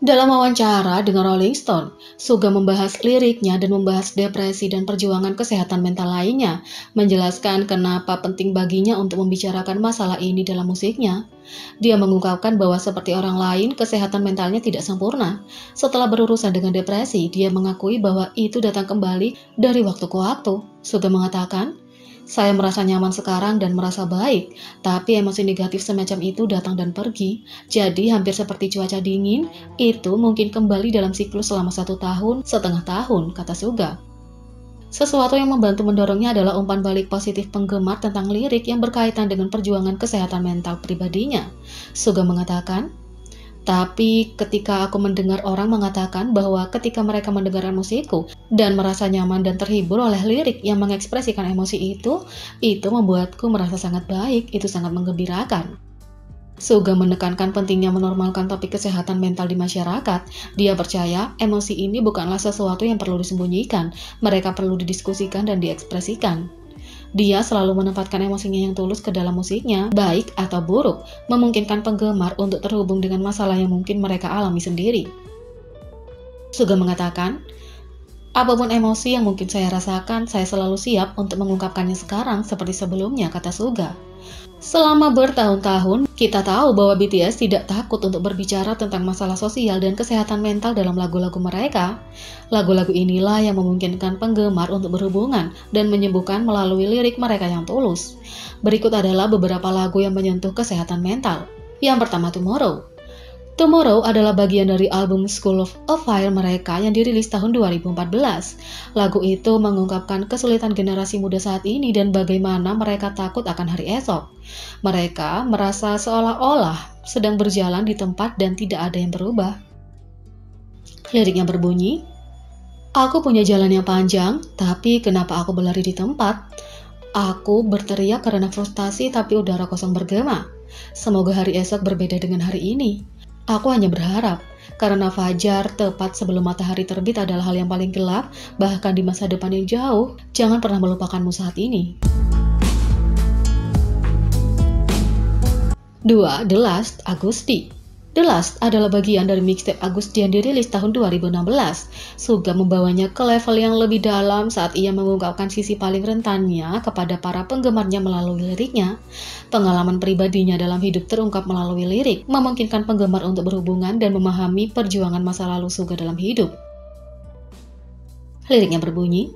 Dalam wawancara dengan Rolling Stone, Suga membahas liriknya dan membahas depresi dan perjuangan kesehatan mental lainnya, menjelaskan kenapa penting baginya untuk membicarakan masalah ini dalam musiknya. Dia mengungkapkan bahwa seperti orang lain, kesehatan mentalnya tidak sempurna. Setelah berurusan dengan depresi, dia mengakui bahwa itu datang kembali dari waktu ke waktu. Suga mengatakan, "Saya merasa nyaman sekarang dan merasa baik, tapi emosi negatif semacam itu datang dan pergi. Jadi hampir seperti cuaca dingin, itu mungkin kembali dalam siklus selama 1,5 tahun, kata Suga. Sesuatu yang membantu mendorongnya adalah umpan balik positif penggemar tentang lirik yang berkaitan dengan perjuangan kesehatan mental pribadinya. Suga mengatakan, tapi ketika aku mendengar orang mengatakan bahwa ketika mereka mendengar musikku dan merasa nyaman dan terhibur oleh lirik yang mengekspresikan emosi itu membuatku merasa sangat baik, itu sangat menggembirakan. Suga menekankan pentingnya menormalkan topik kesehatan mental di masyarakat. Dia percaya emosi ini bukanlah sesuatu yang perlu disembunyikan, mereka perlu didiskusikan dan diekspresikan. Dia selalu menempatkan emosinya yang tulus ke dalam musiknya, baik atau buruk, memungkinkan penggemar untuk terhubung dengan masalah yang mungkin mereka alami sendiri. Suga mengatakan, apapun emosi yang mungkin saya rasakan, saya selalu siap untuk mengungkapkannya sekarang seperti sebelumnya, kata Suga. Selama bertahun-tahun, kita tahu bahwa BTS tidak takut untuk berbicara tentang masalah sosial dan kesehatan mental dalam lagu-lagu mereka. Lagu-lagu inilah yang memungkinkan penggemar untuk berhubungan dan menyembuhkan melalui lirik mereka yang tulus. Berikut adalah beberapa lagu yang menyentuh kesehatan mental. Yang pertama, Tomorrow. Tomorrow adalah bagian dari album School of Fire mereka yang dirilis tahun 2014. Lagu itu mengungkapkan kesulitan generasi muda saat ini dan bagaimana mereka takut akan hari esok. Mereka merasa seolah-olah sedang berjalan di tempat dan tidak ada yang berubah. Liriknya berbunyi, aku punya jalan yang panjang, tapi kenapa aku berlari di tempat? Aku berteriak karena frustasi tapi udara kosong bergema. Semoga hari esok berbeda dengan hari ini. Aku hanya berharap, karena fajar tepat sebelum matahari terbit adalah hal yang paling gelap, bahkan di masa depan yang jauh, jangan pernah melupakanmu saat ini. 2. The Last, Agusti. The Last adalah bagian dari mixtape Agusti yang dirilis tahun 2016. Suga membawanya ke level yang lebih dalam saat ia mengungkapkan sisi paling rentannya kepada para penggemarnya melalui liriknya. Pengalaman pribadinya dalam hidup terungkap melalui lirik, memungkinkan penggemar untuk berhubungan dan memahami perjuangan masa lalu Suga dalam hidup. Liriknya berbunyi,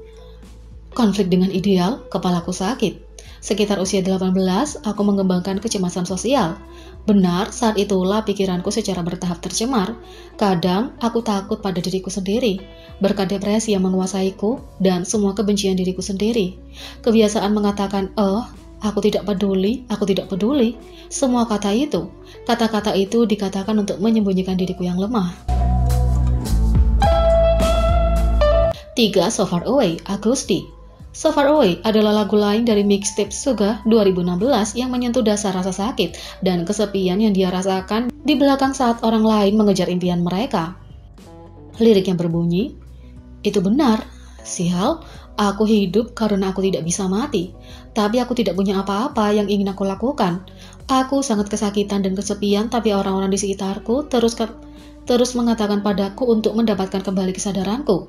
konflik dengan ideal, kepalaku sakit. Sekitar usia 18, aku mengembangkan kecemasan sosial. Benar, saat itulah pikiranku secara bertahap tercemar. Kadang, aku takut pada diriku sendiri, berkat depresi yang menguasaiku, dan semua kebencian diriku sendiri. Kebiasaan mengatakan, aku tidak peduli. Semua kata-kata itu dikatakan untuk menyembunyikan diriku yang lemah. 3. So Far Away, Agusti. So Far Away adalah lagu lain dari mixtape Suga 2016 yang menyentuh dasar rasa sakit dan kesepian yang dia rasakan di belakang saat orang lain mengejar impian mereka. Lirik yang berbunyi, itu benar, sial, aku hidup karena aku tidak bisa mati, tapi aku tidak punya apa-apa yang ingin aku lakukan. Aku sangat kesakitan dan kesepian, tapi orang-orang di sekitarku terus mengatakan padaku untuk mendapatkan kembali kesadaranku.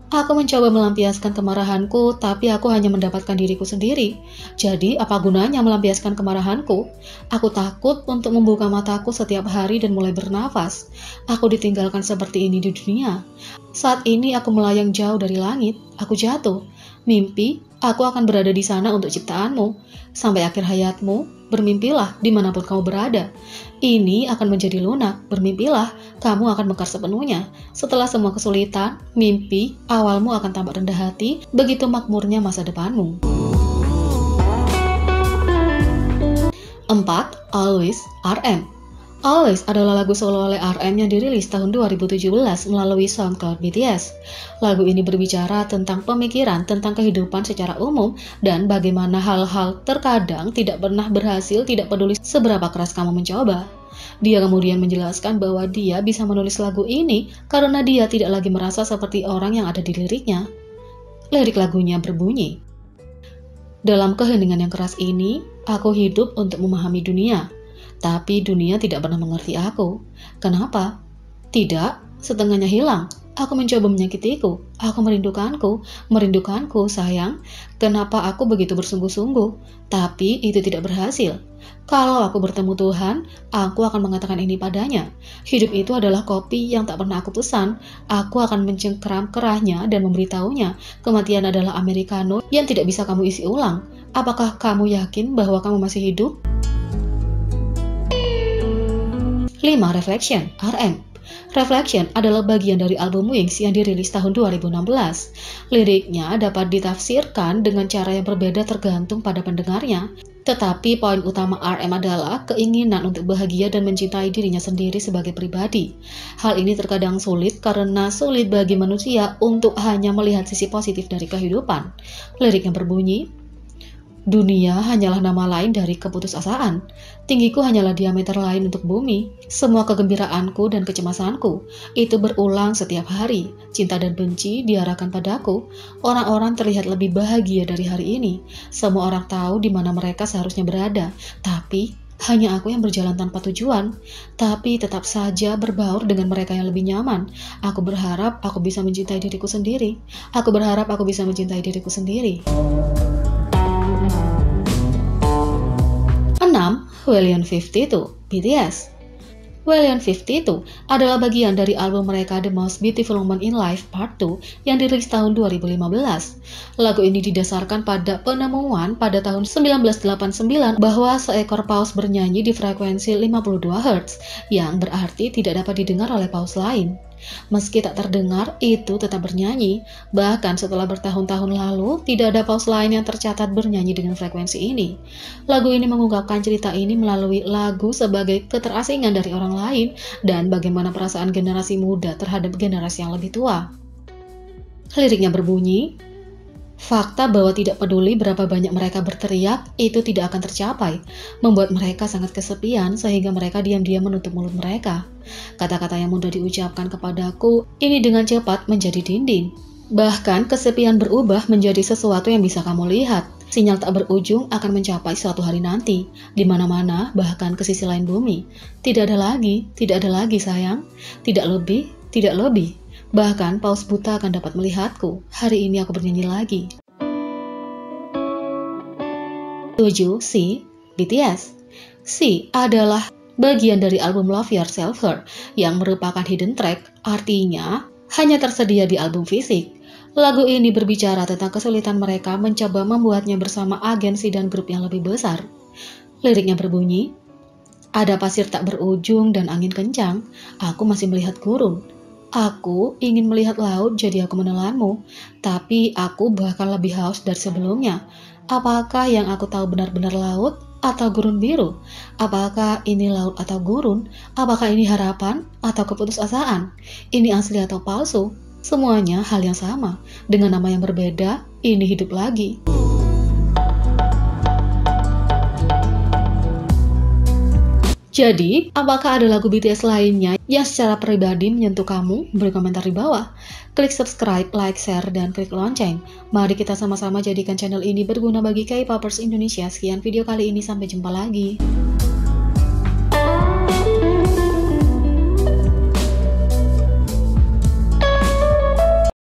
Aku mencoba melampiaskan kemarahanku, tapi aku hanya mendapatkan diriku sendiri. Jadi, apa gunanya melampiaskan kemarahanku? Aku takut untuk membuka mataku setiap hari dan mulai bernafas. Aku ditinggalkan seperti ini di dunia. Saat ini aku melayang jauh dari langit. Aku jatuh. Mimpi, aku akan berada di sana untuk ciptaanmu. Sampai akhir hayatmu, bermimpilah dimanapun kamu berada. Ini akan menjadi lunak, bermimpilah, kamu akan mekar sepenuhnya. Setelah semua kesulitan, mimpi, awalmu akan tampak rendah hati, begitu makmurnya masa depanmu. 4. Always, RM. Always adalah lagu solo oleh RM yang dirilis tahun 2017 melalui SoundCloud BTS. Lagu ini berbicara tentang pemikiran tentang kehidupan secara umum dan bagaimana hal-hal terkadang tidak pernah berhasil, tidak peduli seberapa keras kamu mencoba. Dia kemudian menjelaskan bahwa dia bisa menulis lagu ini karena dia tidak lagi merasa seperti orang yang ada di liriknya. Lirik lagunya berbunyi, dalam keheningan yang keras ini, aku hidup untuk memahami dunia. Tapi dunia tidak pernah mengerti aku. Kenapa? Tidak, setengahnya hilang. Aku mencoba menyakitiku. Aku merindukanku, sayang. Kenapa aku begitu bersungguh-sungguh? Tapi itu tidak berhasil. Kalau aku bertemu Tuhan, aku akan mengatakan ini padanya. Hidup itu adalah kopi yang tak pernah aku pesan. Aku akan mencengkeram kerahnya dan memberitahunya, kematian adalah americano yang tidak bisa kamu isi ulang. Apakah kamu yakin bahwa kamu masih hidup? 5. Reflection, RM. Reflection adalah bagian dari album Wings yang dirilis tahun 2016. Liriknya dapat ditafsirkan dengan cara yang berbeda tergantung pada pendengarnya. Tetapi poin utama RM adalah keinginan untuk bahagia dan mencintai dirinya sendiri sebagai pribadi. Hal ini terkadang sulit karena sulit bagi manusia untuk hanya melihat sisi positif dari kehidupan. Liriknya berbunyi, dunia hanyalah nama lain dari keputusasaan. Tinggiku hanyalah diameter lain untuk bumi. Semua kegembiraanku dan kecemasanku itu berulang setiap hari. Cinta dan benci diarahkan padaku. Orang-orang terlihat lebih bahagia dari hari ini. Semua orang tahu di mana mereka seharusnya berada. Tapi hanya aku yang berjalan tanpa tujuan. Tapi tetap saja berbaur dengan mereka yang lebih nyaman. Aku berharap aku bisa mencintai diriku sendiri. 6. William 52, BTS. William 52 adalah bagian dari album mereka The Most Beautiful Woman in Life Part 2 yang dirilis tahun 2015. Lagu ini didasarkan pada penemuan pada tahun 1989 bahwa seekor paus bernyanyi di frekuensi 52 Hz, yang berarti tidak dapat didengar oleh paus lain. Meski tak terdengar, itu tetap bernyanyi. Bahkan setelah bertahun-tahun lalu, tidak ada paus lain yang tercatat bernyanyi dengan frekuensi ini. Lagu ini mengungkapkan cerita ini melalui lagu sebagai keterasingan dari orang lain dan bagaimana perasaan generasi muda terhadap generasi yang lebih tua. Liriknya berbunyi, fakta bahwa tidak peduli berapa banyak mereka berteriak, itu tidak akan tercapai, membuat mereka sangat kesepian sehingga mereka diam-diam menutup mulut mereka. Kata-kata yang mudah diucapkan kepadaku, ini dengan cepat menjadi dinding. Bahkan kesepian berubah menjadi sesuatu yang bisa kamu lihat. Sinyal tak berujung akan mencapai suatu hari nanti, di mana-mana, bahkan ke sisi lain bumi. Tidak ada lagi sayang, tidak lebih. Bahkan paus buta akan dapat melihatku. Hari ini aku bernyanyi lagi. 7. C, BTS. C adalah bagian dari album Love Yourself Her yang merupakan hidden track, artinya hanya tersedia di album fisik. Lagu ini berbicara tentang kesulitan mereka mencoba membuatnya bersama agensi dan grup yang lebih besar. Liriknya berbunyi, ada pasir tak berujung dan angin kencang, aku masih melihat gurun. Aku ingin melihat laut, jadi aku menelanmu. Tapi aku bahkan lebih haus dari sebelumnya. Apakah yang aku tahu benar-benar laut atau gurun biru? Apakah ini laut atau gurun? Apakah ini harapan atau keputusasaan? Ini asli atau palsu? Semuanya hal yang sama. Dengan nama yang berbeda, ini hidup lagi. Jadi, apakah ada lagu BTS lainnya yang secara pribadi menyentuh kamu? Beri komentar di bawah. Klik subscribe, like, share, dan klik lonceng. Mari kita sama-sama jadikan channel ini berguna bagi K-popers Indonesia. Sekian video kali ini, sampai jumpa lagi.